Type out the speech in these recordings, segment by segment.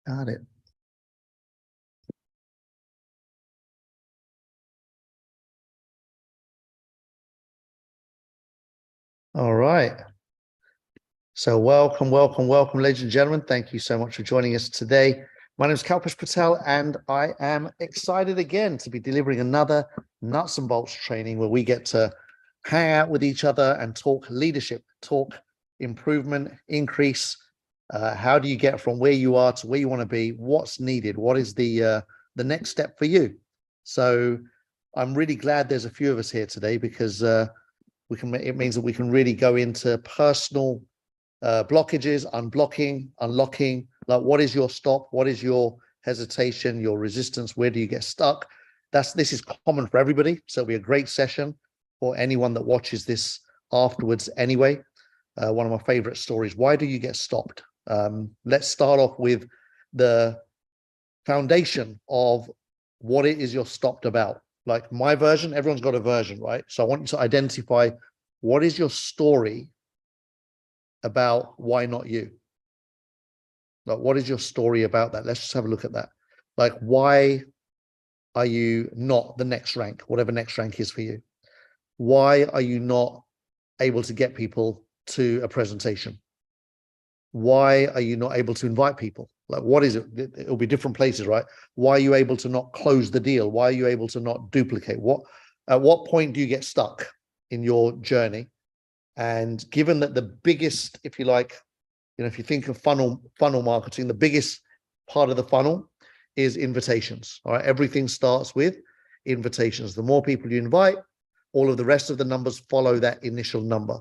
Got it. All right. So welcome, ladies and gentlemen. Thank you so much for joining us today. My name is Kalpesh Patel, and I am excited again to be delivering another nuts and bolts training where we get to hang out with each other and talk leadership, talk improvement, increase. How do you get from where you are to where you want to be? What's needed? What is the next step for you? So I'm really glad there's a few of us here today because it means that we can really go into personal blockages, unblocking, unlocking. Like, what is your stop? What is your hesitation, your resistance? Where do you get stuck? This is common for everybody. So it'll be a great session for anyone that watches this afterwards anyway. One of my favorite stories. Why do you get stopped? Let's start off with the foundation of what it is you're stopped about. Like my version, everyone's got a version, right? So I want you to identify what is your story about why not you? Like, what is your story about that? Let's just have a look at that. Like, why are you not the next rank, whatever next rank is for you? Why are you not able to get people to a presentation? Why are you not able to invite people? Like, what is it? It'll be different places, right? Why are you able to not close the deal? Why are you able to not duplicate? At what point do you get stuck in your journey? And given that the biggest, if you like, if you think of funnel marketing, the biggest part of the funnel is invitations. All right, everything starts with invitations. The more people you invite, all of the rest of the numbers follow that initial number.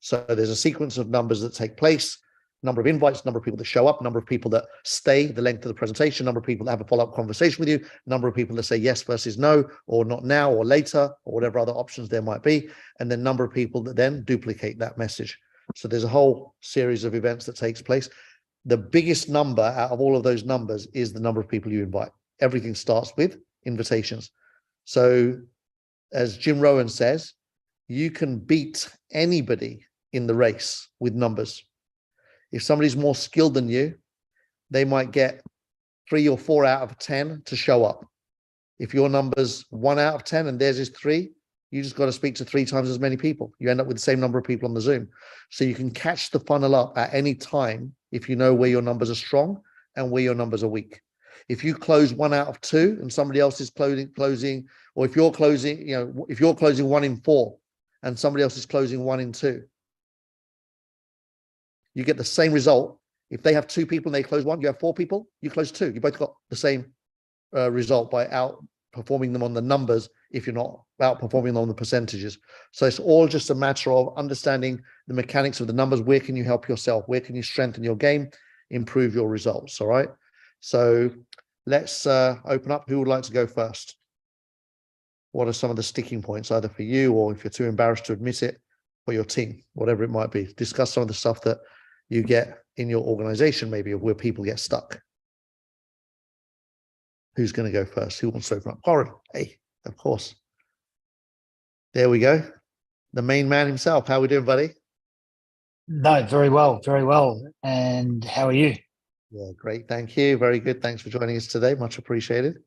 So there's a sequence of numbers that take place: number of invites, number of people that show up, number of people that stay, the length of the presentation, number of people that have a follow-up conversation with you, number of people that say yes versus no, or not now or later, or whatever other options there might be, and then number of people that then duplicate that message. So there's a whole series of events that takes place. The biggest number out of all of those numbers is the number of people you invite. Everything starts with invitations. So as Jim Rohn says, you can beat anybody in the race with numbers. If somebody's more skilled than you, they might get 3 or 4 out of 10 to show up. If your number's 1 out of 10 and theirs is 3, you just got to speak to 3 times as many people. You end up with the same number of people on the Zoom. So you can catch the funnel up at any time if you know where your numbers are strong and where your numbers are weak. If you close 1 out of 2 and somebody else is closing, or if you're closing, if you're closing 1 in 4 and somebody else is closing 1 in 2, you get the same result. If they have 2 people and they close 1, you have 4 people, you close 2. You both got the same result by outperforming them on the numbers if you're not outperforming them on the percentages. So it's all just a matter of understanding the mechanics of the numbers. Where can you help yourself? Where can you strengthen your game, improve your results? All right. So let's open up. Who would like to go first? What are some of the sticking points, either for you or if you're too embarrassed to admit it, for your team, whatever it might be? Discuss some of the stuff that you get in your organization, maybe, of where people get stuck. Who's going to go first? Who wants to open up? Warren, hey, of course. There we go. The main man himself. How are we doing, buddy? No, very well, very well. And how are you? Yeah, great. Thank you. Very good. Thanks for joining us today. Much appreciated.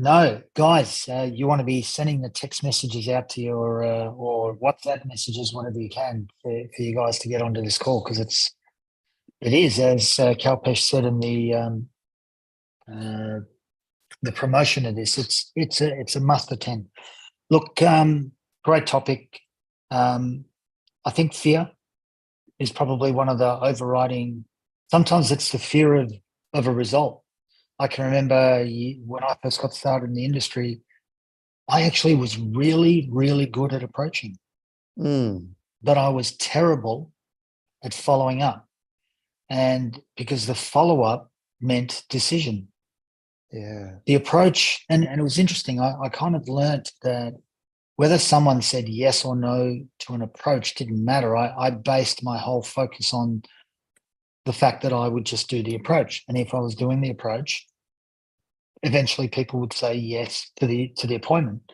No, guys, you want to be sending the text messages out to your or WhatsApp messages whenever you can for you guys to get onto this call, because it is, as Kalpesh said in the promotion of this, it's a must attend. Look, great topic. I think fear is probably one of the overriding. Sometimes it's the fear of a result. I can remember when I first got started in the industry, I actually was really, really good at approaching, but I was terrible at following up. And because the follow-up meant decision. Yeah. The approach, and it was interesting, I kind of learnt that whether someone said yes or no to an approach didn't matter. I based my whole focus on the fact that I would just do the approach. And if I was doing the approach, eventually people would say yes to the appointment.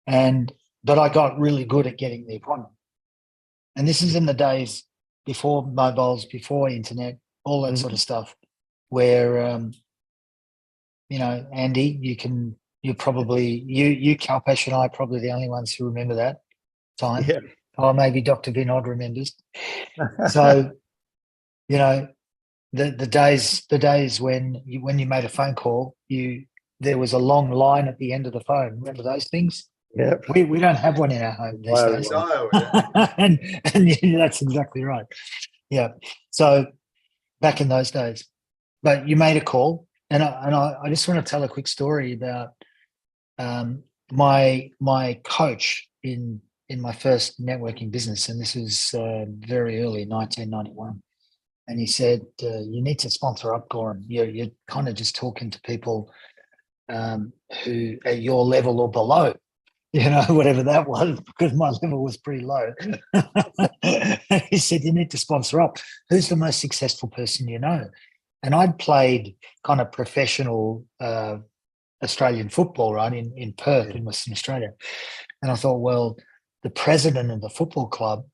But I got really good at getting the appointment. And this is in the days before mobiles, before internet. all that sort of stuff. Where Andy, you Kalpesh and I are probably the only ones who remember that time. Yeah. Or maybe Dr. Vinod remembers. So, the days when you made a phone call, there was a long line at the end of the phone. Remember those things? Yeah. We don't have one in our home these Wow. days. No, yeah. and that's exactly right. Yeah. So back in those days, but you made a call, and I just want to tell a quick story about my coach in my first networking business, and this was very early, 1991. And he said, "You need to sponsor up, Goran. You're kind of just talking to people who at your level or below." Whatever that was, because my level was pretty low. He said, "You need to sponsor up. Who's the most successful person you know?" And I'd played kind of professional Australian football, right, in Perth, in Western Australia. And I thought, well, the president of the football club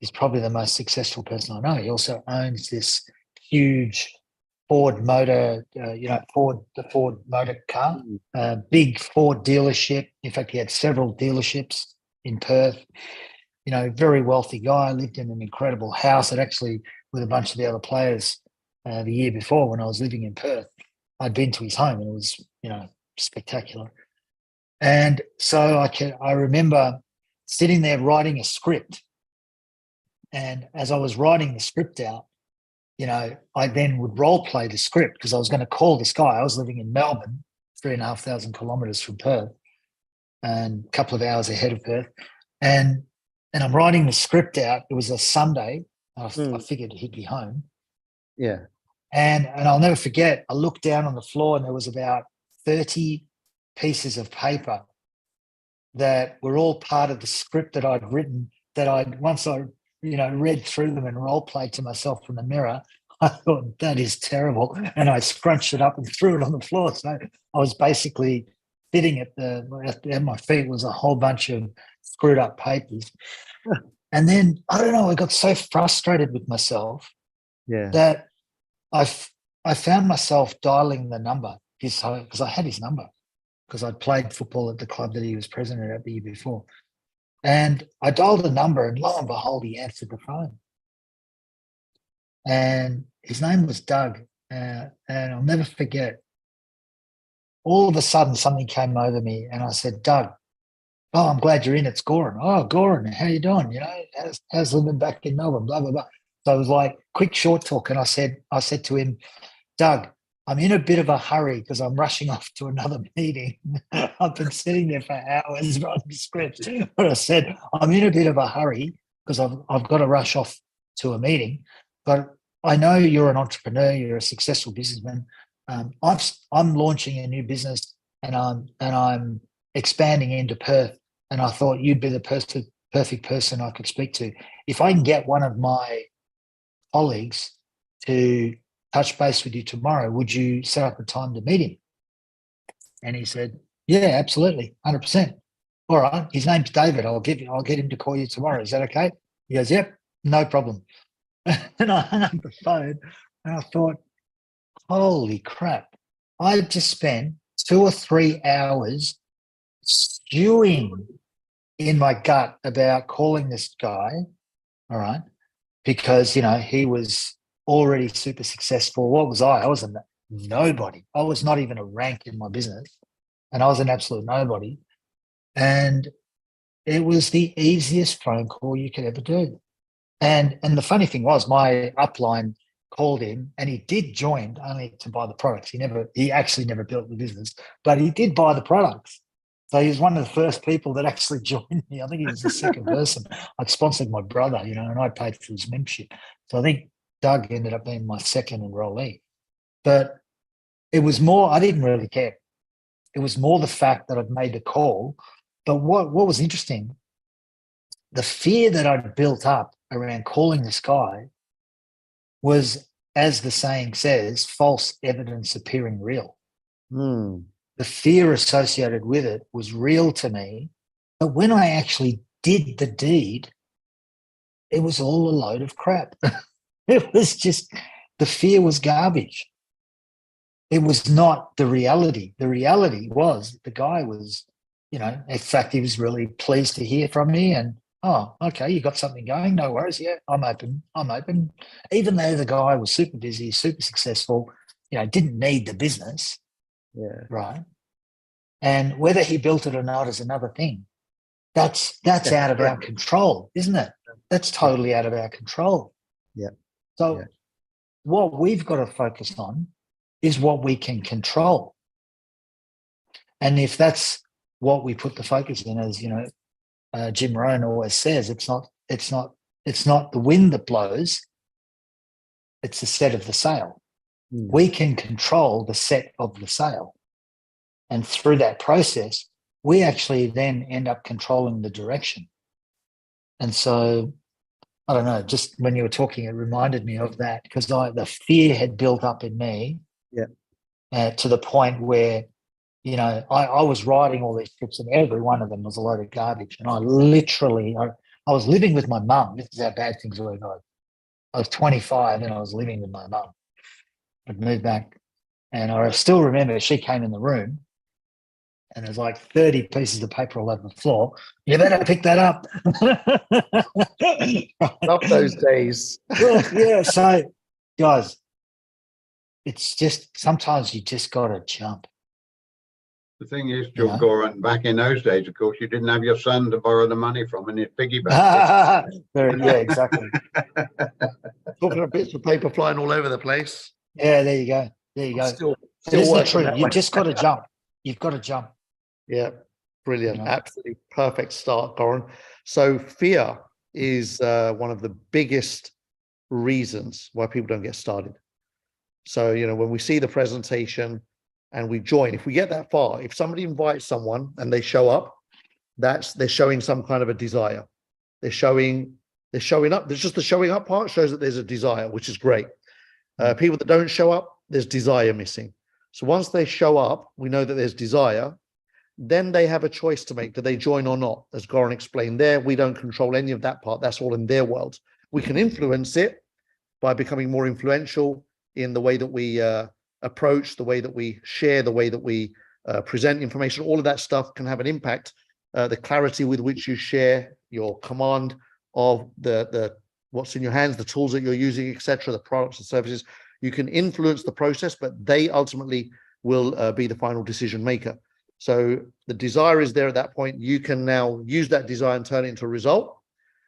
is probably the most successful person I know. He also owns this huge Ford motor, the Ford motor car, big Ford dealership. In fact, he had several dealerships in Perth. Very wealthy guy, lived in an incredible house that actually, with a bunch of the other players, the year before when I was living in Perth, I'd been to his home and it was, spectacular. And so I remember sitting there writing a script. And as I was writing the script out, I then would role play the script because I was going to call this guy. I was living in Melbourne, 3,500 kilometres from Perth, and a couple of hours ahead of Perth. And I'm writing the script out. It was a Sunday. I figured he'd be home. Yeah. And I'll never forget, I looked down on the floor and there was about 30 pieces of paper that were all part of the script that I'd written, that once I read through them and role played to myself in the mirror, I thought, that is terrible. And I scrunched it up and threw it on the floor. So I was basically sitting at my feet was a whole bunch of screwed up papers. And then, I don't know, I got so frustrated with myself that I found myself dialing the number because I had his number because I'd played football at the club that he was president at the year before. And I dialed the number and lo and behold, he answered the phone. And his name was Doug. And I'll never forget, all of a sudden something came over me and I said, "Doug, oh, I'm glad you're in. It's Goran." "Oh, Goran, how you doing? How's living back in Melbourne, blah, blah, blah." So it was like quick short talk. And I said to him, "Doug, I'm in a bit of a hurry because I'm rushing off to another meeting." I've been sitting there for hours writing scripts. But I said, "I'm in a bit of a hurry because I've got to rush off to a meeting. But I know you're an entrepreneur, you're a successful businessman. I'm launching a new business and I'm expanding into Perth. And I thought you'd be the perfect person I could speak to. If I can get one of my colleagues to touch base with you tomorrow, would you set up a time to meet him?" And he said, "Yeah, absolutely, 100%. All right, his name's David. I'll get him to call you tomorrow. Is that okay?" He goes, "Yep, no problem." And I hung up the phone and I thought, holy crap, I just spent 2 or 3 hours stewing in my gut about calling this guy, all right, because, he was already super successful. What was I? I was a nobody. I was not even a rank in my business, and I was an absolute nobody. And it was the easiest phone call you could ever do. And the funny thing was, my upline called him, and he did join only to buy the products. He actually never built the business, but he did buy the products. So he was one of the first people that actually joined me. I think he was the second person. I'd sponsored my brother, and I paid for his membership. So I think Doug ended up being my second enrollee. But it was more, I didn't really care. It was more the fact that I'd made the call. But what was interesting, the fear that I'd built up around calling this guy was, as the saying says, false evidence appearing real. The fear associated with it was real to me. But when I actually did the deed, it was all a load of crap. It was just the fear was garbage. It was not the reality. The reality was the guy was, in fact, he was really pleased to hear from me and, oh, okay, you got something going. No worries. Yeah, I'm open. I'm open. Even though the guy was super busy, super successful, didn't need the business. Yeah. Right. And whether he built it or not is another thing. That's out of our control, isn't it? That's totally out of our control. Yeah. So what we've got to focus on is what we can control. And if that's what we put the focus in, as Jim Rohn always says, it's not the wind that blows, it's the set of the sail. We can control the set of the sail. And through that process, we actually then end up controlling the direction. And so, I don't know, just when you were talking, it reminded me of that because the fear had built up in me to the point where, I was writing all these trips and every one of them was a load of garbage. And I was living with my mum. This is how bad things were. I was 25 and I was living with my mum. I'd moved back and I still remember she came in the room and there's like 30 pieces of paper all over the floor. You better pick that up. Love those days. Yeah. So, guys, it's just sometimes you just got to jump. The thing is, John Goran, back in those days, of course, you didn't have your son to borrow the money from and his piggy bank. Yeah, exactly. Talking of bits of paper flying all over the place. Yeah, there you go. There you go. Still isn't it true? You just got to jump. You've got to jump. Yeah, brilliant. Absolutely perfect start, Goran. So fear is one of the biggest reasons why people don't get started. So, when we see the presentation and we join, if we get that far, if somebody invites someone and they show up, they're showing some kind of a desire. They're showing up. There's just the showing up part shows that there's a desire, which is great. People that don't show up, there's desire missing. So once they show up, we know that there's desire. Then they have a choice to make. Do they join or not? As Goran explained there, we don't control any of that part. That's all in their world. We can influence it by becoming more influential in the way that we approach, the way that we share, the way that we present information. All of that stuff can have an impact. The clarity with which you share, your command of the what's in your hands, the tools that you're using, etc., the products and services. You can influence the process, but they ultimately will be the final decision maker. So the desire is there at that point. You can now use that desire and turn it into a result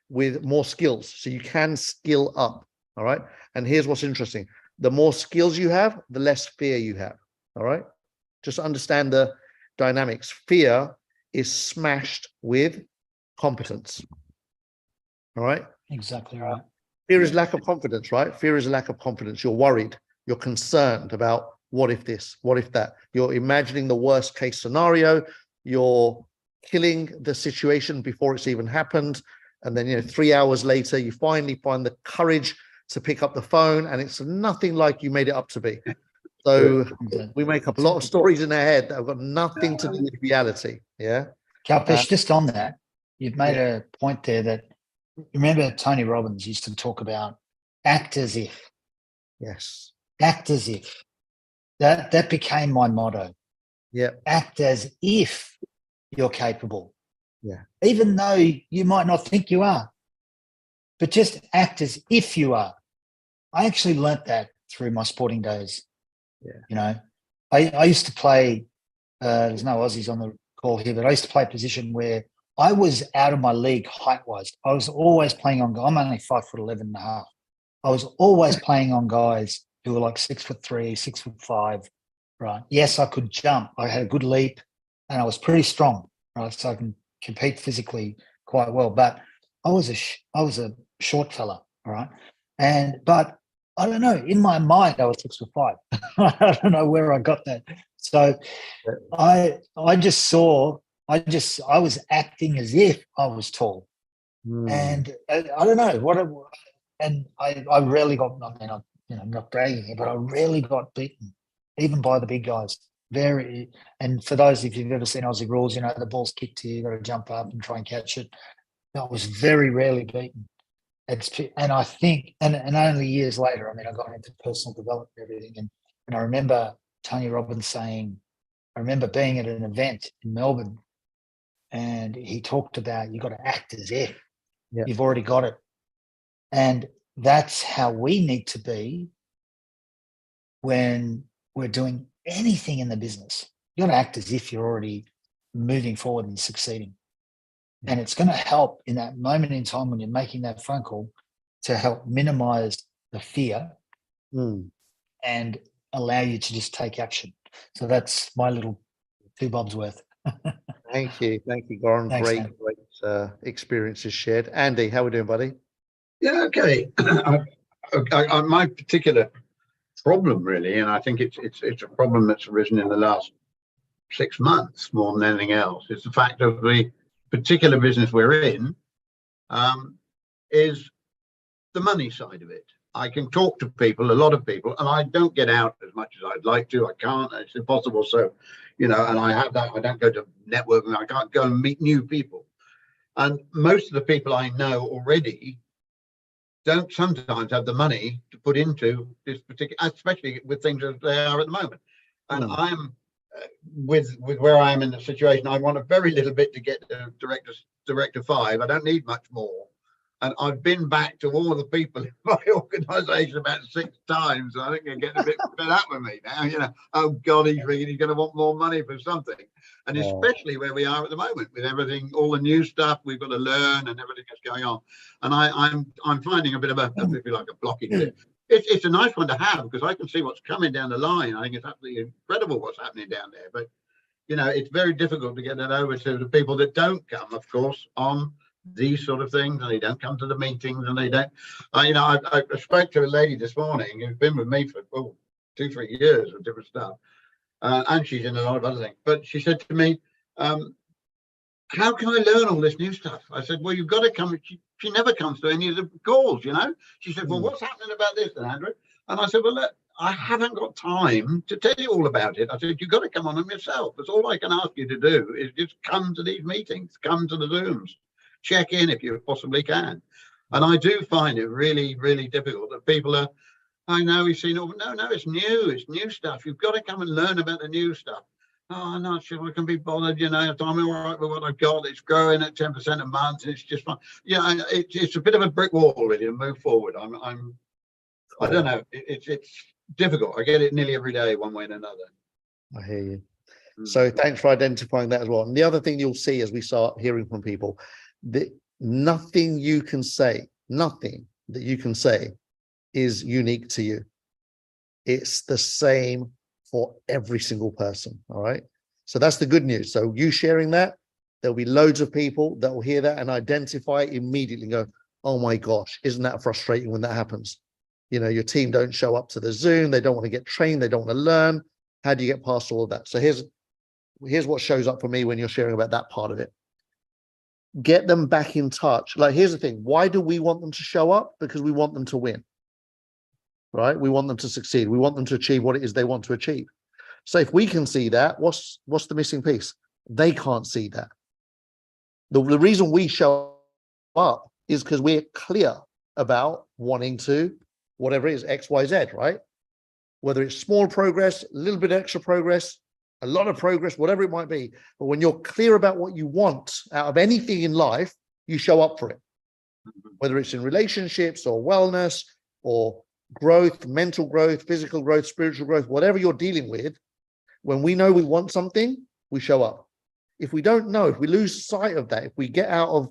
with more skills. So you can skill up. All right. And here's what's interesting. The more skills you have, the less fear you have. All right. Just understand the dynamics. Fear is smashed with competence. All right. Exactly right. Fear is lack of confidence, right? Fear is a lack of confidence. You're worried. You're concerned about what if this, what if that. You're imagining the worst case scenario. You're killing the situation before it's even happened. And then, 3 hours later, you finally find the courage to pick up the phone, and it's nothing like you made it up to be. So we make up a lot of stories in our head that have got nothing to do with reality. Yeah. Kalpesh, just on that, you've made a point there that, remember Tony Robbins used to talk about act as if. Yes. Act as if. That became my motto. Yeah. Act as if you're capable. Yeah. Even though you might not think you are, but just act as if you are. I actually learnt that through my sporting days. Yeah. I used to play, there's no Aussies on the call here, but I used to play a position where I was out of my league height-wise. I was always playing on, I'm only 5'11" and a half. I was always playing on guys who were like 6'3", 6'5", right? Yes, I could jump. I had a good leap and I was pretty strong, right? So I can compete physically quite well. But I was a short fella, all right? But I don't know, in my mind, I was 6'5". I don't know where I got that. So I was acting as if I was tall. And I don't know I rarely got, I'm not bragging here, but I rarely got beaten, even by the big guys. And for those, if you've ever seen Aussie rules, the ball's kicked to you, you've got to jump up and try and catch it. I was very rarely beaten. And I think, and only years later, I mean, I got into personal development and everything. And I remember Tony Robbins saying, I remember being at an event in Melbourne and he talked about, you got to act as if Yeah. you've already got it. And that's how we need to be when we're doing anything in the business. You got to act as if you're already moving forward and succeeding. And it's going to help in that moment in time when you're making that phone call to help minimize the fear and allow you to just take action. So that's my little 2 bobs worth. Thank you, Goran. Thanks, Great, man. great experiences shared. Andy, how we doing, buddy? Yeah, okay. My particular problem, really, and I think it's a problem that's arisen in the last 6 months more than anything else, is the fact of the particular business we're in, is the money side of it. I can talk to people, a lot of people, and I don't get out as much as I'd like to. I can't, it's impossible. So, and I have that, I don't go to networking, I can't go and meet new people. And most of the people I know already don't sometimes have the money to put into this particular, especially with things as they are at the moment. And I'm with where I am in the situation, I want a very little bit to get to director 5. I don't need much more. And I've been back to all the people in my organisation about 6 times. So I think they're getting a bit fed up with me now. Oh God, he's ringing. He's going to want more money for something. And especially where we are at the moment with everything, all the new stuff we've got to learn and everything that's going on. And I'm finding a bit of if you like, a blockage. It's a nice one to have because I can see what's coming down the line. I think it's absolutely incredible what's happening down there. But it's very difficult to get that over to the people that don't come, of course, on these sort of things, and they don't come to the meetings, and they don't. I spoke to a lady this morning who's been with me for 2-3 years of different stuff, and she's in a lot of other things. But she said to me, "How can I learn all this new stuff?" I said, "Well, you've got to come." She never comes to any of the calls, She said, "Well, what's happening about this, then, Andrew?" And I said, "Well, look, I haven't got time to tell you all about it." I said, "You've got to come on them yourself. That's all I can ask you to do is just come to these meetings, come to the Zooms. Check in if you possibly can." And I do find it really, really difficult that people are, I know we've seen, no, it's new stuff. You've got to come and learn about the new stuff. "Oh, I'm not sure I can be bothered, I'm all right with what I've got. It's growing at 10% a month. It's just fine." It's a bit of a brick wall really to move forward. I don't know. It's difficult. I get it nearly every day, one way and another. I hear you. So thanks for identifying that as well. And the other thing you'll see as we start hearing from people, that nothing that you can say is unique to you. It's the same for every single person. All right. So that's the good news. So you sharing that, there'll be loads of people that will hear that and identify immediately and go, "Oh my gosh, isn't that frustrating when that happens?" Your team don't show up to the Zoom. They don't want to get trained. They don't want to learn. How do you get past all of that? So here's what shows up for me when you're sharing about that part of it. Get them back in touch. Like, here's the thing. Why do we want them to show up? Because we want them to win, right? We want them to succeed. We want them to achieve what it is they want to achieve. So if we can see that, what's the missing piece? They can't see that. The reason we show up is because we're clear about wanting to, whatever it is, X, Y, Z, right? Whether it's small progress, a little bit extra progress, a lot of progress, whatever it might be. But when you're clear about what you want out of anything in life, you show up for it. Whether it's in relationships or wellness or growth, mental growth, physical growth, spiritual growth, whatever you're dealing with, when we know we want something, we show up. If we don't know, if we lose sight of that, if we get out of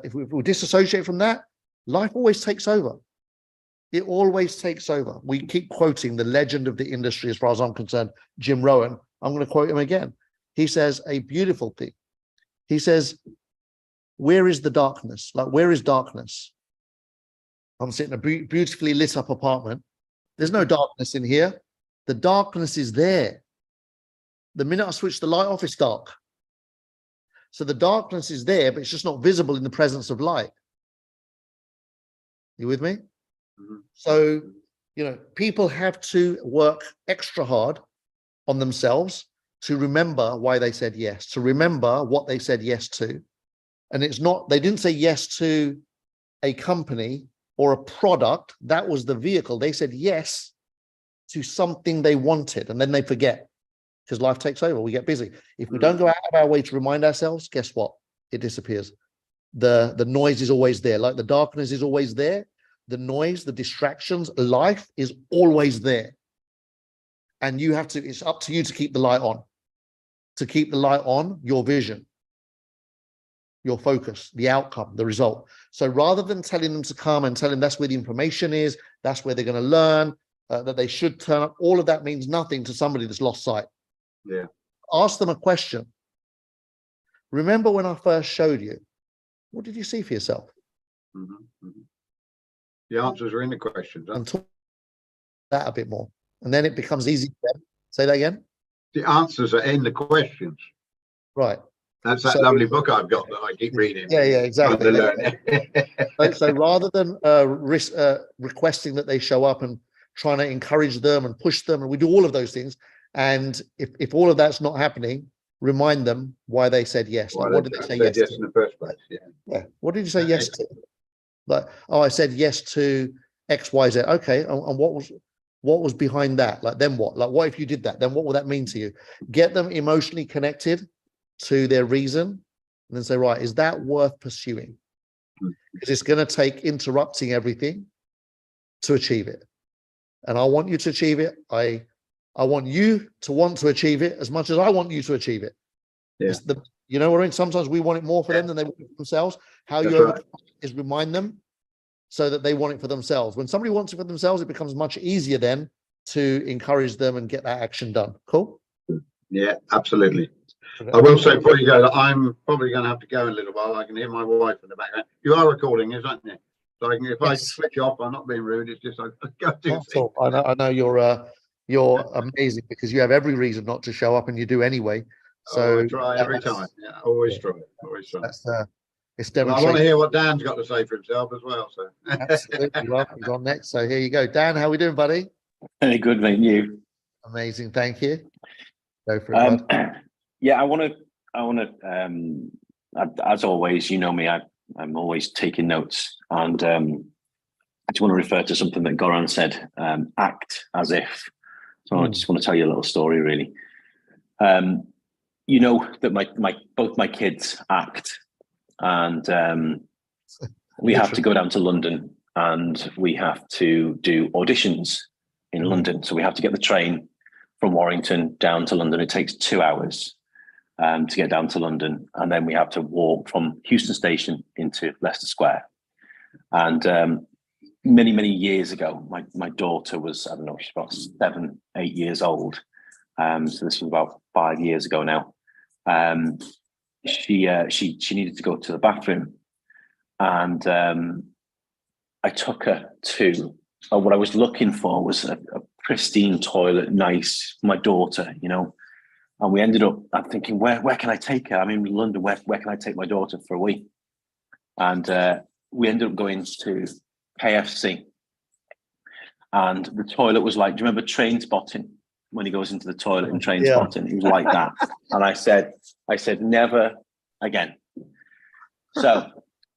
if we disassociate from that, life always takes over. It always takes over. We keep quoting the legend of the industry, as far as I'm concerned, Jim Rohn. I'm going to quote him again. He says a beautiful thing. He says, "Where is the darkness? Like, where is darkness? I'm sitting in a beautifully lit up apartment. There's no darkness in here. The darkness is there. The minute I switch the light off, it's dark. So the darkness is there, but it's just not visible in the presence of light." You with me? So, people have to work extra hard on themselves to remember why they said yes, to remember what they said yes to. And it's not, they didn't say yes to a company or a product, that was the vehicle. They said yes to something they wanted, and then they forget because life takes over. We get busy. If we don't go out of our way to remind ourselves, guess what? It disappears. The noise is always there. Like the darkness is always there. The noise, the distractions, life is always there. And you have to, it's up to you to keep the light on your vision, your focus, the outcome, the result. So rather than telling them to come and tell them that's where the information is, that's where they're going to learn, that they should turn up, all of that means nothing to somebody that's lost sight. Yeah. Ask them a question. Remember when I first showed you, what did you see for yourself? The answers are in the questions. And talk that a bit more. And then it becomes easy. Say that again. The answers are in the questions. Right. That's that So- lovely book I've got that I keep reading. Yeah, exactly. Trying to learn. So rather than requesting that they show up and trying to encourage them and push them, and we do all of those things. And if all of that's not happening, remind them why they said yes. Like, what did they say yes yes to? in the first place? Yeah. Yeah. What did you say yes to? Like, oh, I said yes to X, Y, Z. Okay. And what was behind that? Like, then what? Like, what if you did that? Then what will that mean to you? Get them emotionally connected to their reason, and then say, right, is that worth pursuing? Because it's going to take interrupting everything to achieve it. And I want you to achieve it. I want you to want to achieve it as much as I want you to achieve it. Yeah. It's you know what I mean? Sometimes we want it more for them than they want it for themselves. How That's you right. is remind them so that they want it for themselves. When somebody wants it for themselves, it becomes much easier then to encourage them and get that action done. Cool? Yeah, absolutely. I will say before you go that I'm probably going to have to go in a little while. I can hear my wife in the background. You are recording, isn't you? So I can, if I Yes. switch off, I'm not being rude. It's just I go to Not at all. I know you're amazing because you have every reason not to show up and you do anyway. So I try every that's- time. Yeah, always yeah. try. Always try. That's it's Well, I want to demonstration. hear what Dan's got to say for himself as well. So Absolutely. Well, he's on next. So here you go. Dan, how we doing, buddy? Very good, mate. You. Amazing. Thank you. Go for it, bud. Yeah, I want to. As always, you know me. I'm always taking notes, and I just want to refer to something that Goran said. Act as if. So I just want to tell you a little story, really. You know that both my kids act, and we have to go down to London, and we have to do auditions in London. So we have to get the train from Warrington down to London. It takes 2 hours to get down to London, and then we have to walk from Euston Station into Leicester Square. And many years ago, my daughter was, I don't know, she's about 7, 8 years old. So this was about 5 years ago now. She needed to go to the bathroom, and I took her to what I was looking for was a pristine toilet, nice, my daughter, you know. And we ended up, I'm thinking, where can I take her? I'm in London, where can I take my daughter for a week? And we ended up going to KFC. And the toilet was like, do you remember Train Spotting? When he goes into the toilet in Train Spotting, it was like that. And I said, never again. So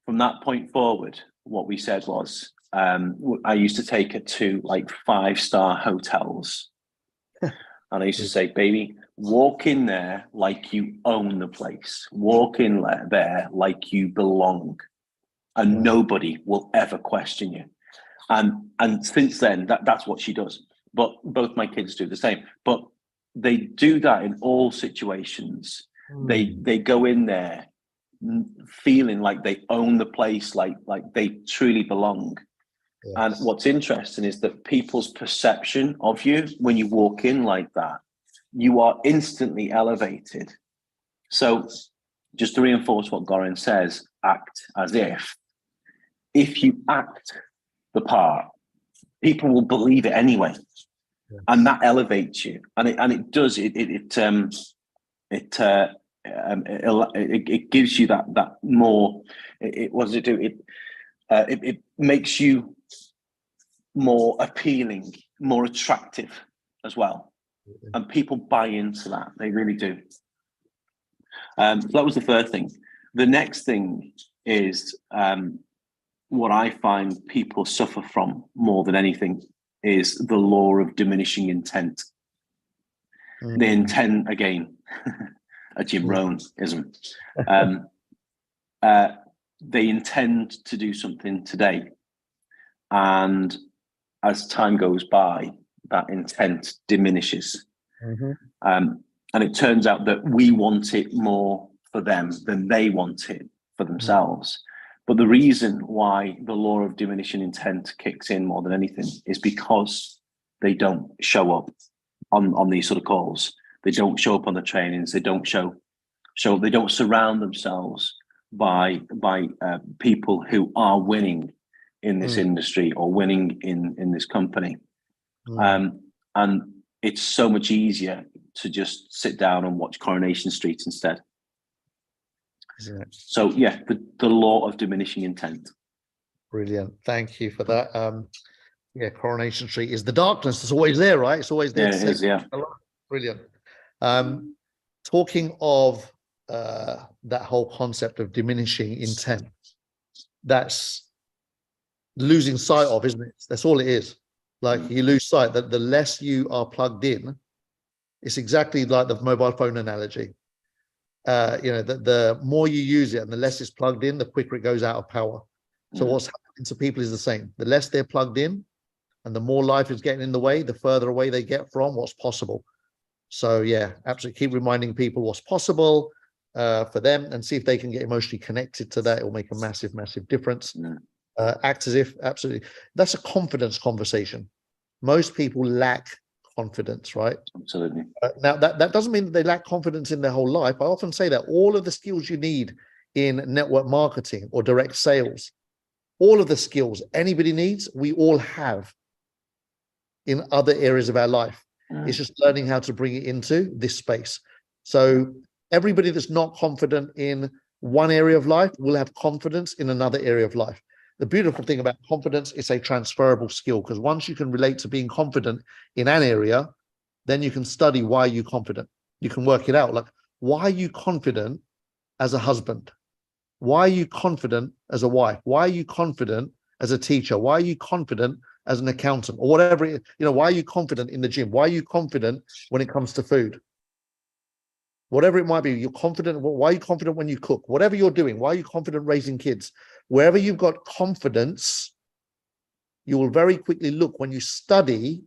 from that point forward, what we said was, I used to take her to like 5-star hotels. And I used to say, baby, walk in there like you own the place. Walk in there like you belong. And nobody will ever question you. And since then, that's what she does. But both my kids do the same. But they do that in all situations. They go in there feeling like they own the place, like they truly belong. Yes. And what's interesting is that people's perception of you when you walk in like that, you are instantly elevated. So just to reinforce what Goran says, act as if you act the part, people will believe it anyway. Yes. And that elevates you. And it does, it gives you that more, what does it do? It makes you more appealing, more attractive as well. And people buy into that. They really do. So that was the first thing. The next thing is what I find people suffer from more than anything is the law of diminishing intent. Mm. The intent, again, a Jim Rohn-ism. They intend to do something today, and as time goes by, that intent diminishes. Mhm. And it turns out that we want it more for them than they want it for themselves. But the reason why the law of diminishing intent kicks in more than anything is because they don't show up on these sort of calls. They don't show up on the trainings. They don't they don't surround themselves by people who are winning in this industry or winning in this company. And it's so much easier to just sit down and watch Coronation Street instead. Isn't it? So yeah, the law of diminishing intent. Brilliant. Thank you for that. Yeah, Coronation Street is the darkness. It's always there, right? It's always there. Yeah, it is, yeah. Brilliant. Talking of that whole concept of diminishing intent, that's losing sight of, isn't it? That's all it is. Like you lose sight that the less you are plugged in, it's exactly like the mobile phone analogy. The more you use it and the less it's plugged in, the quicker it goes out of power. So what's happening to people is the same. The less they're plugged in and the more life is getting in the way, the further away they get from what's possible. So yeah, absolutely keep reminding people what's possible for them and see if they can get emotionally connected to that. It will make a massive, massive difference. Act as if, absolutely. That's a confidence conversation. Most people lack confidence, right? Absolutely. Now that doesn't mean that they lack confidence in their whole life. I often say that all of the skills you need in network marketing or direct sales, all of the skills anybody needs, we all have in other areas of our life. It's just learning how to bring it into this space. So everybody that's not confident in one area of life will have confidence in another area of life. The beautiful thing about confidence is a transferable skill, because once you can relate to being confident in an area, then you can study why you're confident. You can work it out. Like, why are you confident as a husband? Why are you confident as a wife? Why are you confident as a teacher? Why are you confident as an accountant or whatever? Why are you confident in the gym? Why are you confident when it comes to food? Whatever it might be, you're confident. Why are you confident when you cook? Whatever you're doing, why are you confident raising kids? Wherever you've got confidence, you will very quickly look, when you study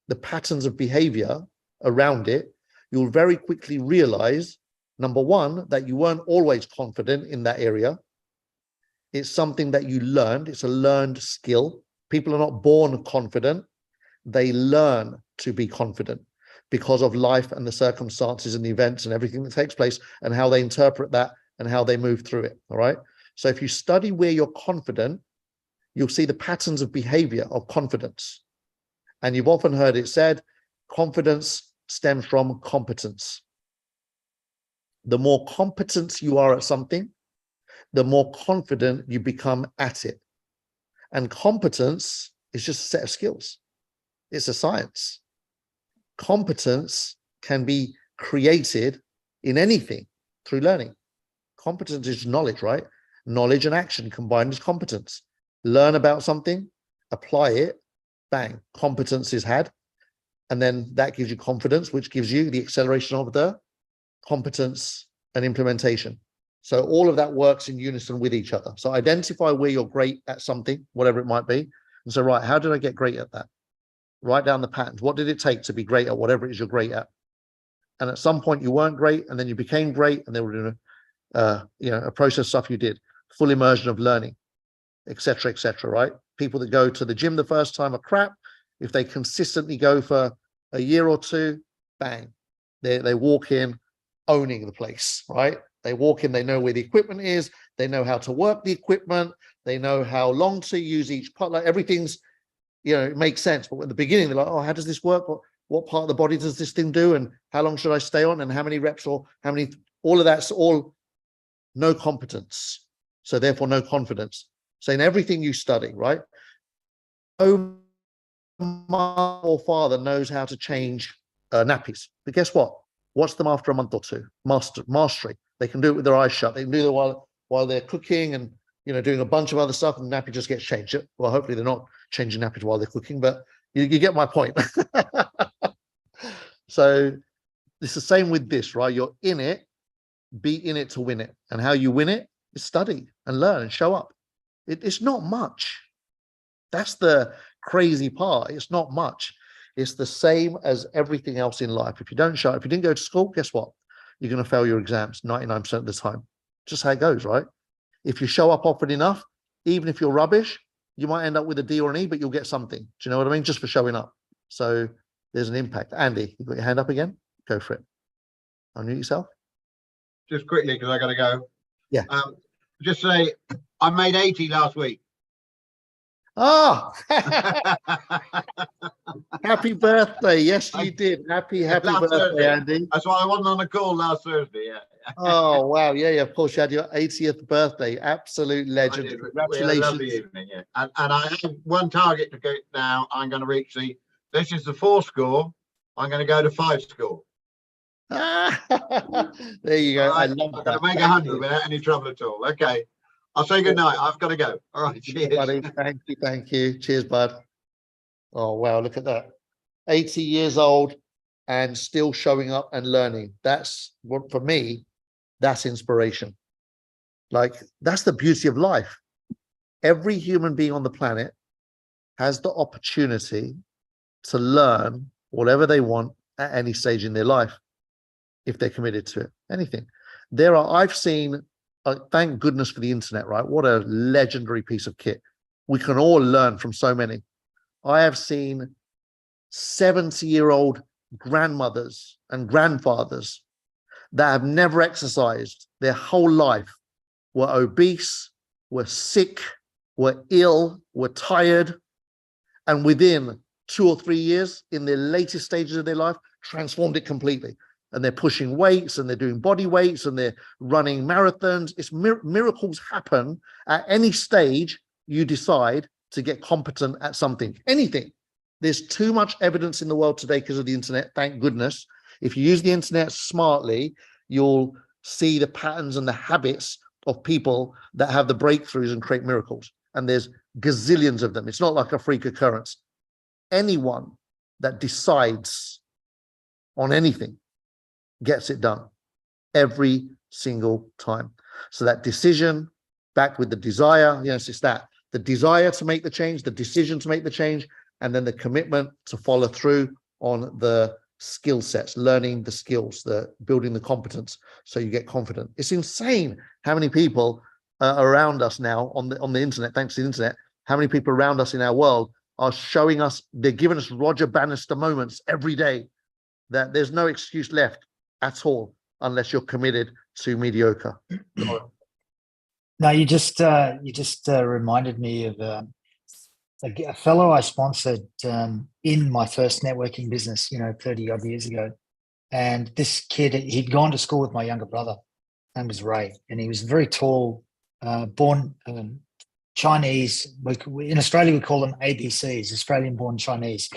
the patterns of behavior around it, you'll very quickly realize, number one, that you weren't always confident in that area. It's something that you learned. It's a learned skill. People are not born confident. They learn to be confident because of life and the circumstances and the events and everything that takes place and how they interpret that and how they move through it. All right. So if you study where you're confident, you'll see the patterns of behavior of confidence. And you've often heard it said, confidence stems from competence. The more competent you are at something, the more confident you become at it. And competence is just a set of skills. It's a science. Competence can be created in anything through learning. Competence is knowledge, right? Knowledge and action combined is competence. Learn about something, apply it, bang, competence is had. And then that gives you confidence, which gives you the acceleration of the competence and implementation. So all of that works in unison with each other. So identify where you're great at something, whatever it might be. And so, right, how did I get great at that? Write down the patterns. What did it take to be great at whatever it is you're great at? And at some point you weren't great, and then you became great, and they were doing a process of stuff you did, full immersion of learning, etc., right? People that go to the gym the first time are crap. If they consistently go for a year or two, bang, they walk in owning the place, right? They walk in, they know where the equipment is, they know how to work the equipment, they know how long to use each part, like everything's, it makes sense. But at the beginning, they're like, oh, how does this work? What part of the body does this thing do? And how long should I stay on? And how many reps or how many, all of that's all no competence. So therefore no confidence. So in everything you study, right? No mother or father knows how to change nappies. But guess what? Watch them after a month or two. Mastery. They can do it with their eyes shut. They can do it while they're cooking and doing a bunch of other stuff, and nappy just gets changed. Well, hopefully they're not changing nappies while they're cooking, but you get my point. So it's the same with this, right? You're in it, be in it to win it. And how you win it is study and learn and show up. It's not much. That's the crazy part. It's not much. It's the same as everything else in life. If you don't show up, if you didn't go to school, guess what? You're going to fail your exams 99% of the time. Just how it goes, right? If you show up often enough, even if you're rubbish, you might end up with a D or an E, but you'll get something. Do you know what I mean? Just for showing up. So there's an impact. Andy, you got your hand up again? Go for it. Unmute yourself. Just quickly, because I got to go. Yeah. Just say, I made 80 last week. Ah, happy birthday. Yes, you did. Happy Last birthday, Thursday. Andy. That's why I wasn't on the call last Thursday. Yeah. Oh, wow. Yeah, of course. You had your 80th birthday. Absolute I legend. did. We had a lovely Congratulations. evening, yeah. And I have one target to go now. I'm going to reach this is the 4 score. I'm going to go to 5 score. There you go. I love I'm that. going to make Thank 100 you. without any trouble at all. Okay. I'll say good night. I've got to go. All right. Cheers. Buddy. Thank you. Thank you. Cheers, bud. Oh, wow. Look at that. 80 years old and still showing up and learning. That's what, for me, that's inspiration. Like, that's the beauty of life. Every human being on the planet has the opportunity to learn whatever they want at any stage in their life, if they're committed to it. Anything. I've seen, thank goodness for the internet, right? What a legendary piece of kit. We can all learn from so many. I have seen 70-year-old grandmothers and grandfathers that have never exercised their whole life, were obese, were sick, were ill, were tired, and within 2 or 3 years, in their latest stages of their life, transformed it completely. And they're pushing weights, and they're doing body weights, and they're running marathons. It's miracles happen at any stage you decide to get competent at something, anything. There's too much evidence in the world today because of the internet, thank goodness. If you use the internet smartly, you'll see the patterns and the habits of people that have the breakthroughs and create miracles. And there's gazillions of them. It's not like a freak occurrence. Anyone that decides on anything gets it done every single time. So that decision backed with the desire, yes, it's that. The desire to make the change, the decision to make the change, and then the commitment to follow through on the skill sets, learning the skills, the building the competence, so you get confident. It's insane how many people around us now on the internet, thanks to the internet, how many people around us in our world are showing us, they're giving us Roger Bannister moments every day, that there's no excuse left at all unless you're committed to mediocre. No, you just reminded me of a fellow I sponsored in my first networking business, 30 odd years ago. And this kid, he'd gone to school with my younger brother. His name was Ray, and he was very tall, born Chinese. In Australia, we call them ABCs, Australian-born Chinese,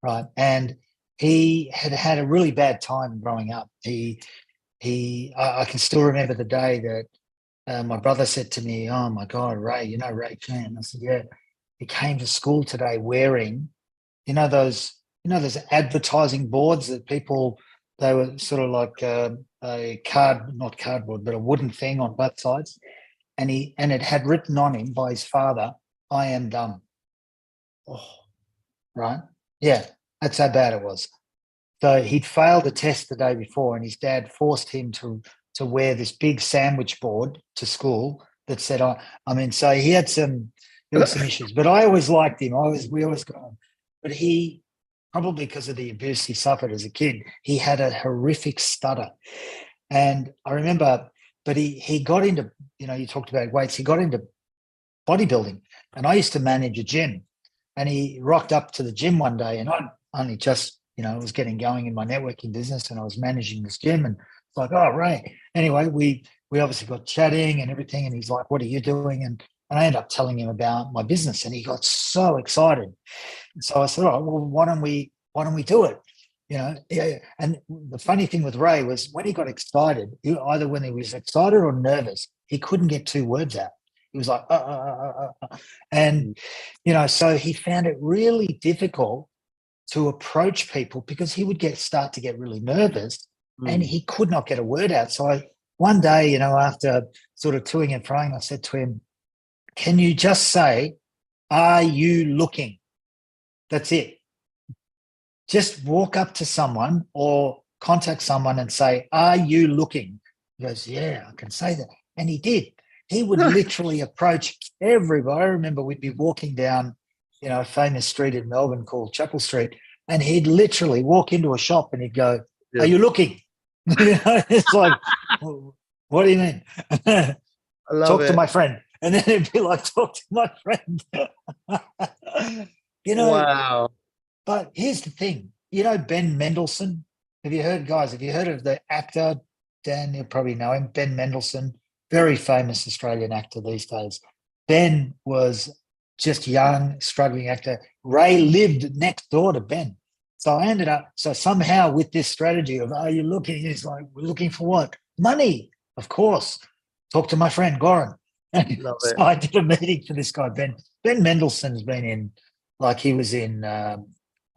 right? And he had had a really bad time growing up. I can still remember the day that my brother said to me, "Oh my God, Ray, Ray Chan." I said, "Yeah." He came to school today wearing, those advertising boards that they were sort of like not cardboard, but a wooden thing on both sides. And it had written on him by his father, "I am dumb." Oh, right? Yeah, that's how bad it was. So he'd failed a test the day before, and his dad forced him to wear this big sandwich board to school that said, so he had there were some issues, but I always liked him. We always got him. But he, probably because of the abuse he suffered as a kid, he had a horrific stutter. And I remember, but he got into, you talked about weights, he got into bodybuilding. And I used to manage a gym. And he rocked up to the gym one day, and I only just, was getting going in my networking business, and I was managing this gym, and it's like, "Oh, Ray." Anyway, we obviously got chatting and everything, and he's like, "What are you doing?" And I ended up telling him about my business, and he got so excited. And so I said, "All right, well, why don't we do it?" Yeah. And the funny thing with Ray was when he got excited, either when he was excited or nervous, he couldn't get 2 words out. He was like, and so he found it really difficult to approach people because he would start to get really nervous, and he could not get a word out. So one day, after sort of toing and froing, I said to him, "Can you just say, 'Are you looking?' That's it. Just walk up to someone or contact someone and say, 'Are you looking?'" He goes, "Yeah, I can say that." And he did. He would literally approach everybody. I remember we'd be walking down, a famous street in Melbourne called Chapel Street, and he'd literally walk into a shop and he'd go, "Are you looking?" It's like, what do you mean? I love Talk it. to my friend. And then it'd be like, talk to my friend. Wow. But here's the thing. Ben Mendelsohn? Have you heard of the actor? Dan, you'll probably know him. Ben Mendelsohn, very famous Australian actor these days. Ben was just young, struggling actor. Ray lived next door to Ben. So I ended up, somehow with this strategy of, "Are you looking?" He's like, "We're looking for what?" "Money, of course. Talk to my friend, Goran." Love So it. I did a meeting for this guy, Ben. Ben Mendelsohn's been in, he was in a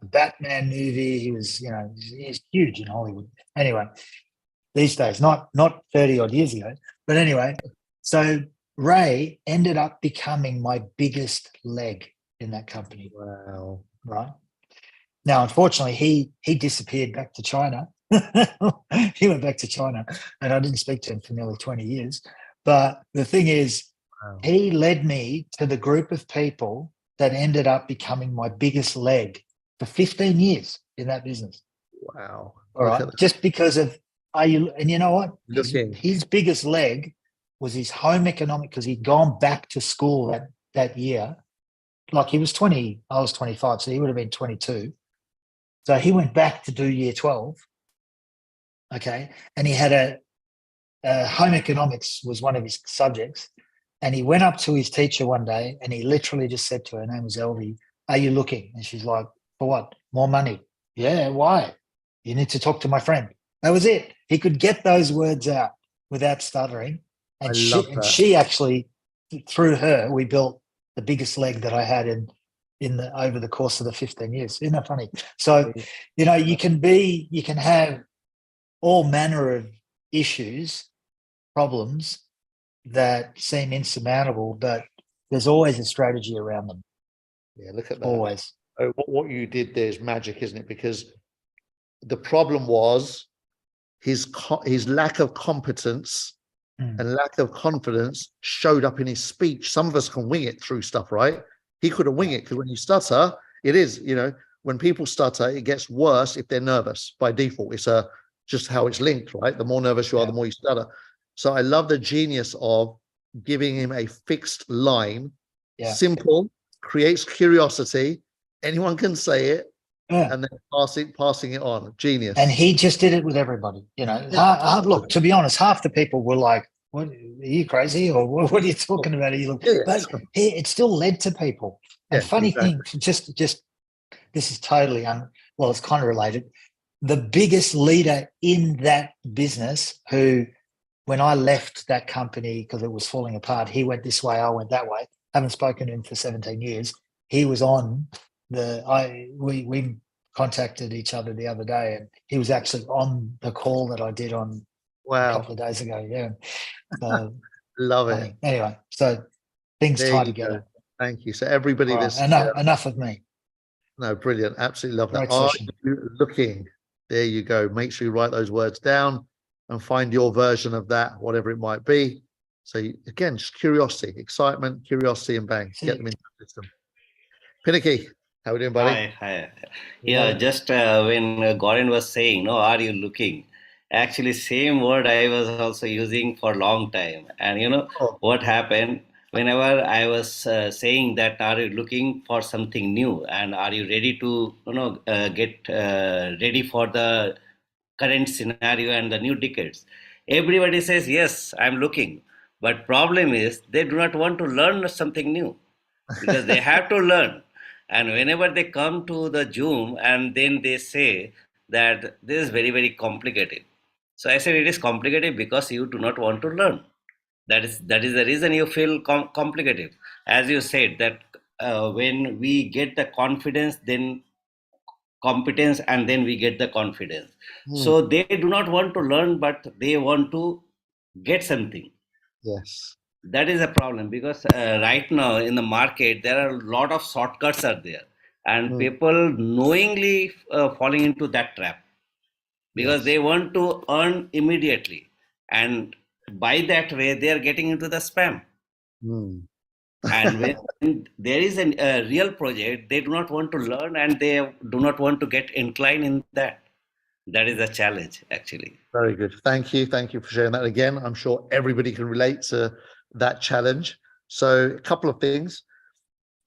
Batman movie. He was, he's huge in Hollywood. Anyway, these days, not 30 odd years ago. But anyway, so Ray ended up becoming my biggest leg in that company. Wow. Right. Now, unfortunately, he disappeared back to China. He went back to China, and I didn't speak to him for nearly 20 years. But the thing is, Wow. he led me to the group of people that ended up becoming my biggest leg for 15 years in that business. Wow. All Look right. at that. Just because of, and you know what? Looking. His biggest leg was his home economic, because he'd gone back to school that year. Like he was 20, I was 25, so he would have been 22. So he went back to do year 12. Okay. And he had home economics was one of his subjects. And he went up to his teacher one day and he literally just said to her, name was Elvie, "Are you looking?" And she's like, "For what?" "More money." "Yeah, why?" "You need to talk to my friend." That was it. He could get those words out without stuttering. And I love that. she actually, through her, we built the biggest leg that I had over the course of the 15 years. Isn't that funny? So, you can have all manner of issues, problems that seem insurmountable, but there's always a strategy around them. Yeah, look at that. Always. Oh, what you did there is magic, isn't it? Because the problem was his lack of competence and lack of confidence showed up in his speech. Some of us can wing it through stuff, right? He couldn't wing it, because when you stutter, it is, when people stutter, it gets worse if they're nervous by default. It's just how it's linked, right? The more nervous you are, the more you stutter. So I love the genius of giving him a fixed line. Simple, creates curiosity. Anyone can say it. And then passing it on. Genius. And he just did it with everybody. Look, to be honest, half the people were like, "What, are you crazy? Or what are you talking about?" But it still led to people. And funny thing, just this is totally it's kind of related. The biggest leader in that business, who, when I left that company because it was falling apart, he went this way, I went that way. Haven't spoken to him for 17 years. He was on we contacted each other the other day, and he was actually on the call that I did on a couple of days ago. Yeah. So, love it. Anyway, so things There tie you together. go. Thank you. So everybody, Right, enough of me. No, brilliant. Absolutely love that. Great session. Are you looking? There you go. Make sure you write those words down and find your version of that, whatever it might be. So again, just curiosity, excitement, curiosity, and bang, get them into the system. Pinnaky, how are we doing, buddy? Hi. Yeah, just when Goran was saying, "No, are you looking?" Actually, same word I was also using for a long time. And what happened? Whenever I was saying that, "Are you looking for something new? And are you ready to, get ready for the current scenario and the new decades?" Everybody says, "Yes, I'm looking." But problem is they do not want to learn something new, because they have to learn. And whenever they come to the Zoom and then they say that this is very, very complicated. So I said, it is complicated because you do not want to learn. That is the reason you feel complicated. As you said that when we get the confidence, then competence, and then we get the confidence. Hmm. So they do not want to learn, but they want to get something. Yes. That is a problem because right now in the market there are a lot of shortcuts are there, and Hmm. people knowingly falling into that trap because Yes. they want to earn immediately, and by that way they are getting into the spam. Hmm. And when there is a real project, they do not want to learn and they do not want to get inclined in that. That is a challenge actually. Very good. Thank you. Thank you for sharing that again. I'm sure everybody can relate to that challenge. So a couple of things.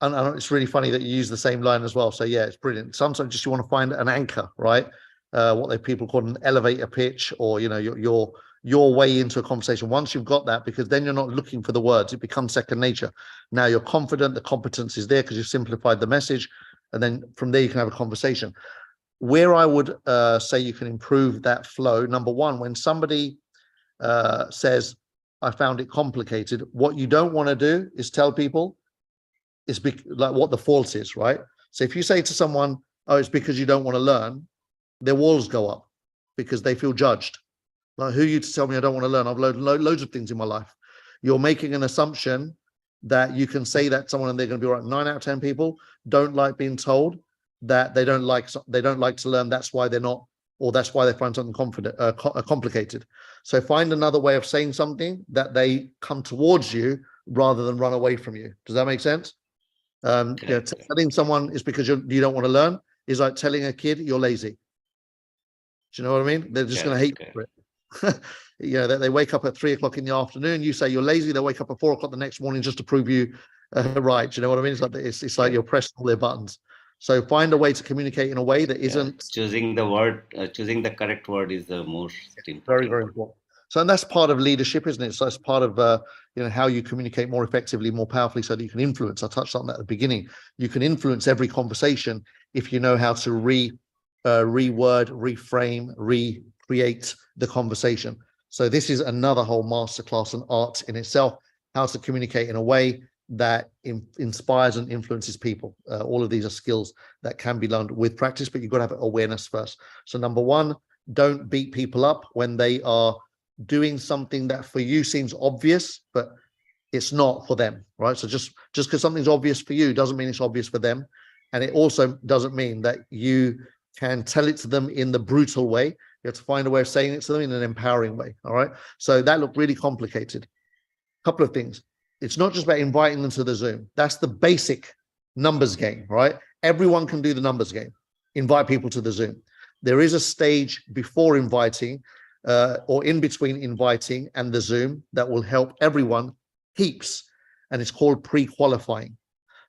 And it's really funny that you use the same line as well. So yeah, it's brilliant. Sometimes just you want to find an anchor, right? What people call an elevator pitch, or your way into a conversation. Once you've got that, because then you're not looking for the words, it becomes second nature. Now you're confident, the competence is there because you've simplified the message, and then from there you can have a conversation. Where I would say you can improve that flow, number one, when somebody says, I found it complicated, what you don't want to do is tell people it's like what the fault is, right? So if you say to someone, oh, it's because you don't want to learn, their walls go up because they feel judged. Like, who are you to tell me I don't want to learn? I've learned loads of things in my life. You're making an assumption that you can say that to someone and they're going to be all right. 9 out of 10 people don't like being told that they don't like to learn. That's why they're not, or that's why they find something complicated. So find another way of saying something that they come towards you rather than run away from you. Does that make sense? Telling someone is because you don't want to learn is like telling a kid you're lazy. Do you know what I mean? They're just going to hate you for it. They wake up at 3 o'clock in the afternoon. You say you're lazy. They wake up at 4 o'clock the next morning just to prove you right. Do you know what I mean? It's like you're pressing all their buttons. So find a way to communicate in a way that isn't choosing the word, choosing the correct word is the most important. Very, very important. So, and that's part of leadership, isn't it? So that's part of how you communicate more effectively, more powerfully, so that you can influence. I touched on that at the beginning. You can influence every conversation if you know how to reword, reframe, recreate the conversation. So this is another whole masterclass and art in itself, how to communicate in a way that inspires and influences people. All of these are skills that can be learned with practice, but you've got to have awareness first. So number one, don't beat people up when they are doing something that for you seems obvious, but it's not for them, right? So just because something's obvious for you doesn't mean it's obvious for them. And it also doesn't mean that you can tell it to them in the brutal way. You have to find a way of saying it to them in an empowering way, all right? So that looked really complicated. A couple of things. It's not just about inviting them to the Zoom. That's the basic numbers game, right? Everyone can do the numbers game. Invite people to the Zoom. There is a stage before inviting or in between inviting and the Zoom that will help everyone heaps. And it's called pre-qualifying.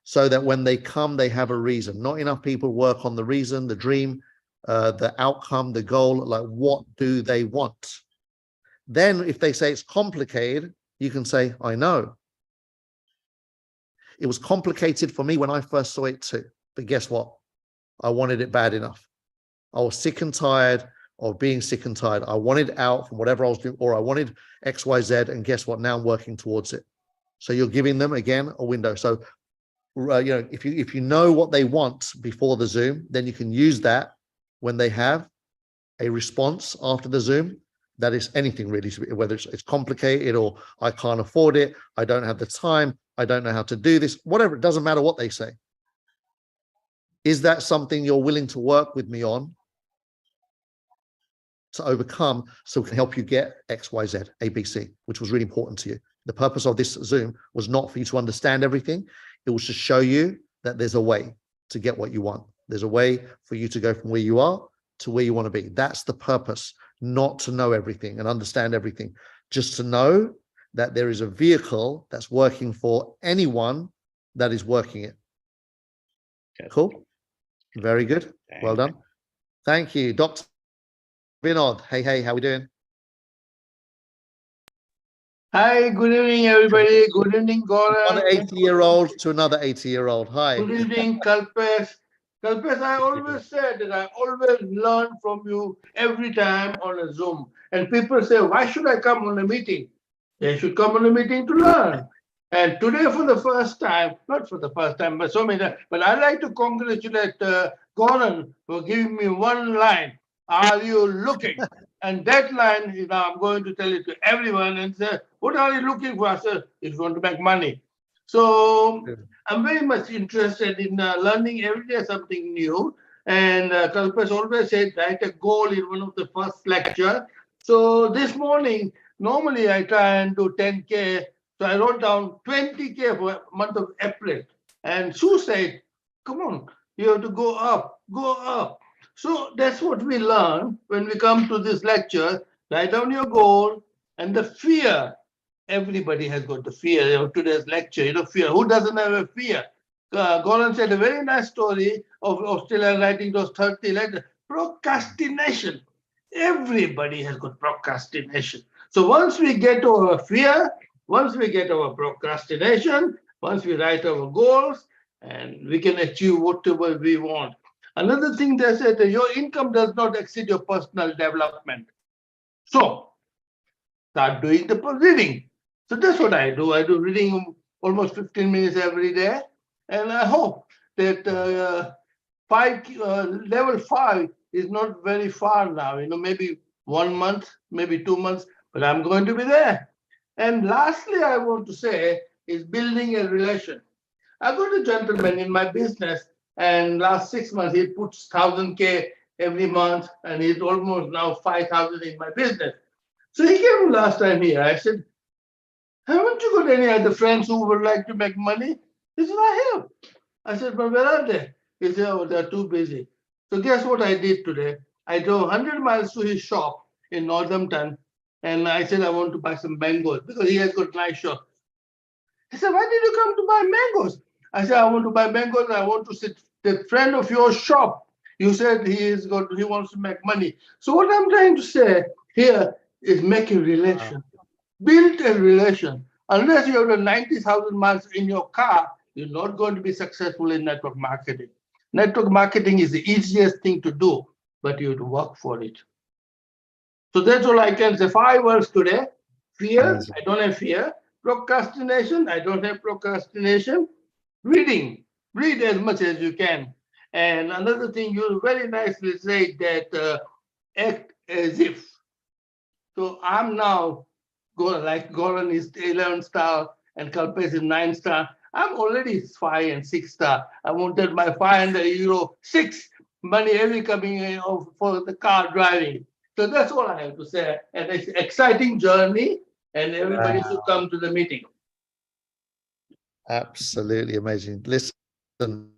So that when they come, they have a reason. Not enough people work on the reason, the dream, the outcome, the goal, like what do they want? Then if they say it's complicated, you can say, I know. It was complicated for me when I first saw it too. But guess what? I wanted it bad enough. I was sick and tired of being sick and tired. I wanted out from whatever I was doing, or I wanted X, Y, Z. And guess what? Now I'm working towards it. So you're giving them, again, a window. So, if you know what they want before the Zoom, then you can use that when they have a response after the Zoom. That is anything really, whether it's complicated or I can't afford it, I don't have the time, I don't know how to do this, whatever, it doesn't matter what they say. Is that something you're willing to work with me on to overcome so we can help you get X, Y, Z, A, B, C, which was really important to you? The purpose of this Zoom was not for you to understand everything. It was to show you that there's a way to get what you want. There's a way for you to go from where you are to where you want to be. That's the purpose, not to know everything and understand everything, just to know that there is a vehicle that's working for anyone that is working it. Cool. Very good. Well done. Thank you. Dr. Vinod. Hey, how we doing? Hi, good evening, everybody. Good evening, Gaurav. One 80-year-old to another 80-year-old. Hi. Good evening, Kalpesh. Kalpesh, I always said that I always learn from you every time on a Zoom. And people say, why should I come on a meeting? They should come on a meeting to learn. And today, for the first time, not for the first time, but so many times, but I'd like to congratulate Gordon for giving me one line. Are you looking? And that line, I'm going to tell it to everyone and say, what are you looking for? I said, it's going to make money. So I'm very much interested in learning every day something new. And Kalpesh always said, write a goal in one of the first lecture. So this morning, normally I try and do 10K. So I wrote down 20K for month of April. And Sue said, come on, you have to go up, go up. So that's what we learn when we come to this lecture. Write down your goal and the fear. Everybody has got the fear of today's lecture. Fear. Who doesn't have a fear? Goran said a very nice story of Australia writing those 30 letters. Procrastination. Everybody has got procrastination. So once we get over fear, once we get over procrastination, once we write our goals, and we can achieve whatever we want. Another thing they said that your income does not exceed your personal development. So start doing the reading. So that's what I do. I do reading almost 15 minutes every day. And I hope that level 5 is not very far now, maybe 1 month, maybe 2 months, but I'm going to be there. And lastly, I want to say is building a relation. I got a gentleman in my business, and last 6 months, he puts 1,000K every month, and he's almost now 5,000 in my business. So he came last time here. I said, haven't you got any other friends who would like to make money? He said, I have. I said, but where are they? He said, oh, they're too busy. So guess what I did today? I drove 100 miles to his shop in Northampton, and I said, I want to buy some mangoes because he has got nice shop. He said, why did you come to buy mangoes? I said, I want to buy mangoes. And I want to sit the friend of your shop. You said he wants to make money. So what I'm trying to say here is make a relation. Build a relation. Unless you have 90,000 miles in your car, you're not going to be successful in network marketing. Network marketing is the easiest thing to do, but you have to work for it. So that's all I can say. 5 words today. Fear, I don't have fear. Procrastination, I don't have procrastination. Reading, read as much as you can. And another thing, you very nicely say that act as if. So I'm now like Goran is 11 star and Kalpesh is 9 star. I'm already 5 and 6 star. I wanted my 500 euro 6 money every coming in for the car driving. So that's all I have to say. And it's an exciting journey, and everybody should come to the meeting. Absolutely amazing. Listen,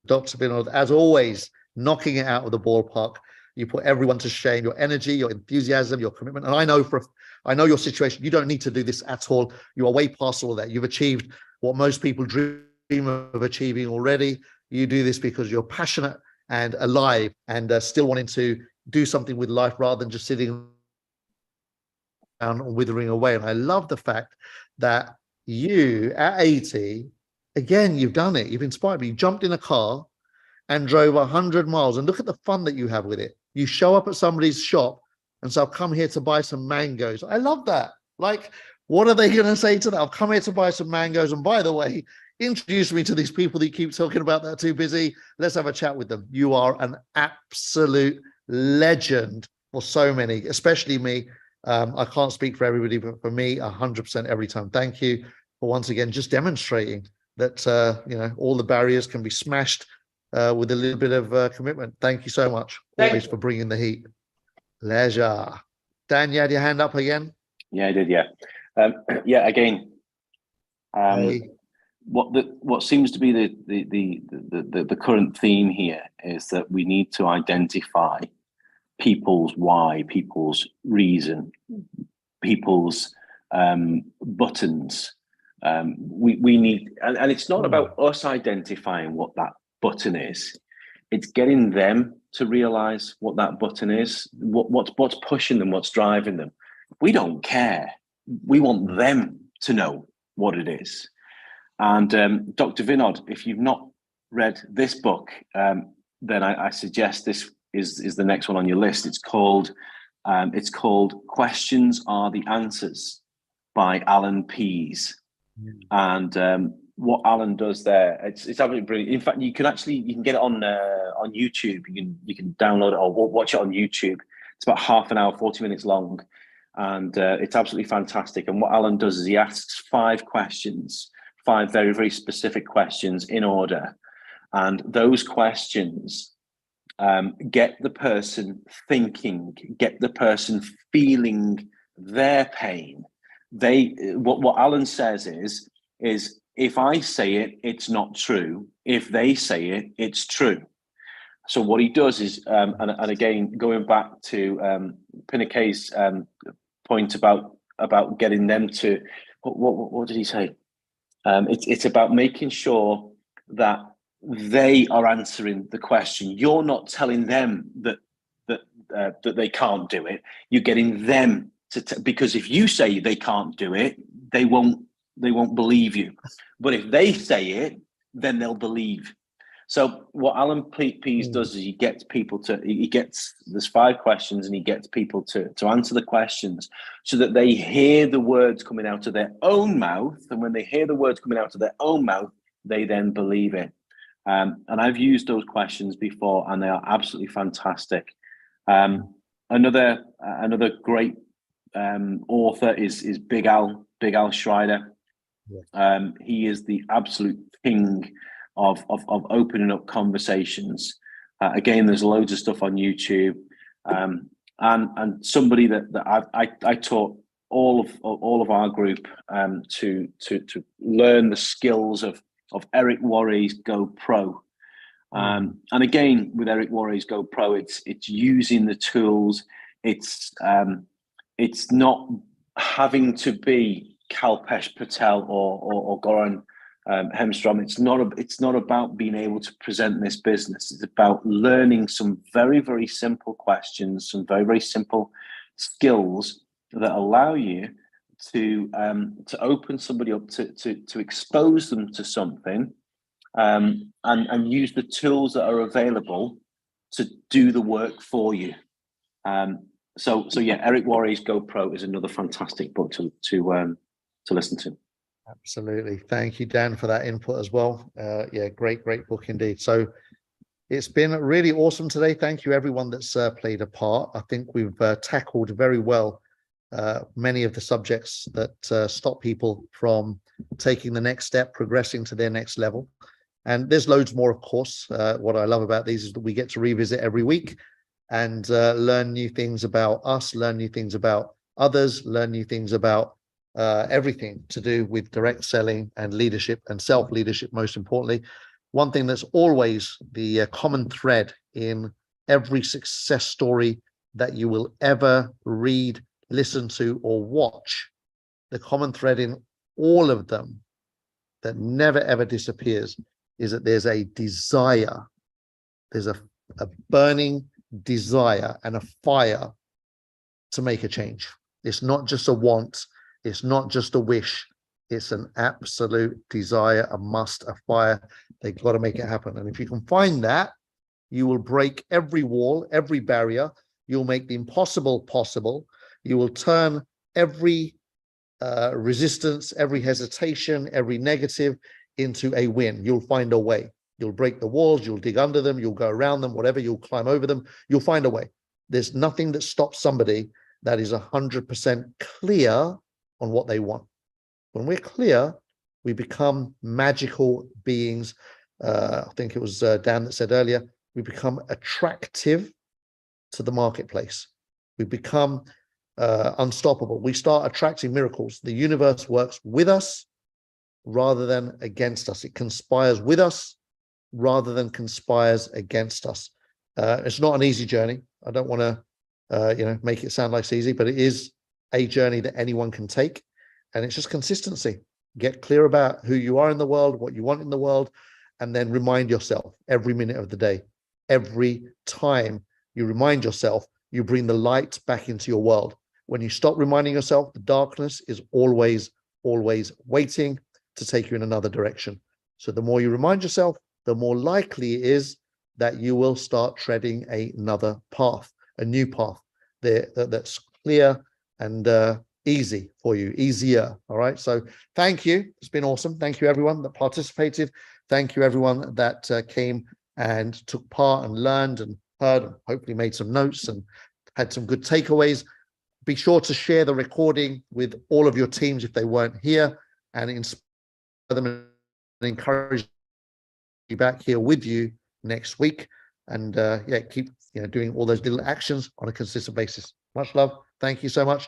Dr. Vinod, as always, knocking it out of the ballpark. You put everyone to shame, your energy, your enthusiasm, your commitment. And I know your situation. You don't need to do this at all. You are way past all that. You've achieved what most people dream of achieving already. You do this because you're passionate and alive and still wanting to do something with life rather than just sitting down or withering away. And I love the fact that you, at 80, again, you've done it. You've inspired me. You jumped in a car and drove 100 miles. And look at the fun that you have with it. You show up at somebody's shop and say, I've come here to buy some mangoes. I love that. Like, what are they going to say to that? I've come here to buy some mangoes. And by the way, introduce me to these people that you keep talking about that are too busy. Let's have a chat with them. You are an absolute legend for so many, especially me. I can't speak for everybody, but for me, 100% every time. Thank you for once again just demonstrating that all the barriers can be smashed with a little bit of commitment. Thank you so much always for bringing the heat. Pleasure. Dan, you had your hand up again? Yeah, I did. Yeah. Again, what seems to be the current theme here is that we need to identify people's why, people's reason, people's buttons. We need, and it's not about us identifying what that button is. It's getting them to realize what that button is, what's pushing them, what's driving them. We don't care. We want them to know what it is. And Dr. Vinod, if you've not read this book, then I suggest this is the next one on your list. It's called Questions Are the Answers. by Alan Pease. And what Alan does there, it's absolutely brilliant. In fact, you can get it on YouTube. You can download it or watch it on YouTube. It's about half an hour, 40 minutes long, and it's absolutely fantastic. And what Alan does is he asks 5 questions, 5 very, very specific questions in order, and those questions get the person thinking, get the person feeling their pain. What Alan says is if I say it, it's not true. If they say it, it's true. So what he does is, and again, going back to Pinakay's point about getting them to, what did he say? It's about making sure that they are answering the question. You're not telling them that they can't do it. You're getting them to, because if you say they can't do it, they won't believe you. But if they say it, then they'll believe. So what Alan Pease does is he gets there's 5 questions, and he gets people to answer the questions so that they hear the words coming out of their own mouth. And when they hear the words coming out of their own mouth, they then believe it. And I've used those questions before, and they are absolutely fantastic. Another great author is Big Al Schreider. He is the absolute king of opening up conversations. Again, there's loads of stuff on YouTube, and somebody that I taught all of our group to learn the skills of Eric Worre's Go Pro. And again, with Eric Worre's Go Pro, it's using the tools. It's not having to be Kalpesh Patel or Goran Hemstrom. It's not about being able to present this business. It's about learning some very, very simple questions, some very, very simple skills that allow you to open somebody up, to expose them to something, and use the tools that are available to do the work for you. So yeah, Eric Worre's Go Pro is another fantastic book to listen to. Absolutely. Thank you, Dan, for that input as well. Yeah, great book indeed. So it's been really awesome today. Thank you, everyone that's played a part. I think we've tackled very well many of the subjects that stop people from taking the next step, progressing to their next level. And there's loads more, of course. What I love about these is that we get to revisit every week and learn new things about us, learn new things about others, learn new things about everything to do with direct selling and leadership and self-leadership, most importantly. One thing that's always the common thread in every success story that you will ever read, listen to, or watch, the common thread in all of them that never ever disappears is that there's a desire, there's a burning desire and a fire to make a change. It's not just a want, it's not just a wish, it's an absolute desire, a must, a fire. They've got to make it happen. And if you can find that, you will break every wall, every barrier. You'll make the impossible possible. You will turn every resistance, every hesitation, every negative into a win. You'll find a way. You'll break the walls, you'll dig under them, you'll go around them, whatever, you'll climb over them. You'll find a way. There's nothing that stops somebody that is 100% clear on what they want. When we're clear, we become magical beings. I think it was Dan that said earlier, we become attractive to the marketplace. We become unstoppable. We start attracting miracles. The universe works with us rather than against us. It conspires with us rather than conspires against us. It's not an easy journey. I don't want to make it sound like it's easy, but it is a journey that anyone can take. And it's just consistency. Get clear about who you are in the world, what you want in the world, and then remind yourself every minute of the day. Every time you remind yourself, you bring the light back into your world. When you stop reminding yourself, the darkness is always waiting to take you in another direction. So the more you remind yourself, the more likely it is that you will start treading another path, a new path that's clear and easy for you, easier. All right. So thank you. It's been awesome. Thank you, everyone that participated. Thank you, everyone that came and took part and learned and heard and hopefully made some notes and had some good takeaways. Be sure to share the recording with all of your teams if they weren't here, and inspire them and encourage you back here with you next week. And yeah, keep doing all those little actions on a consistent basis. Much love. Thank you so much.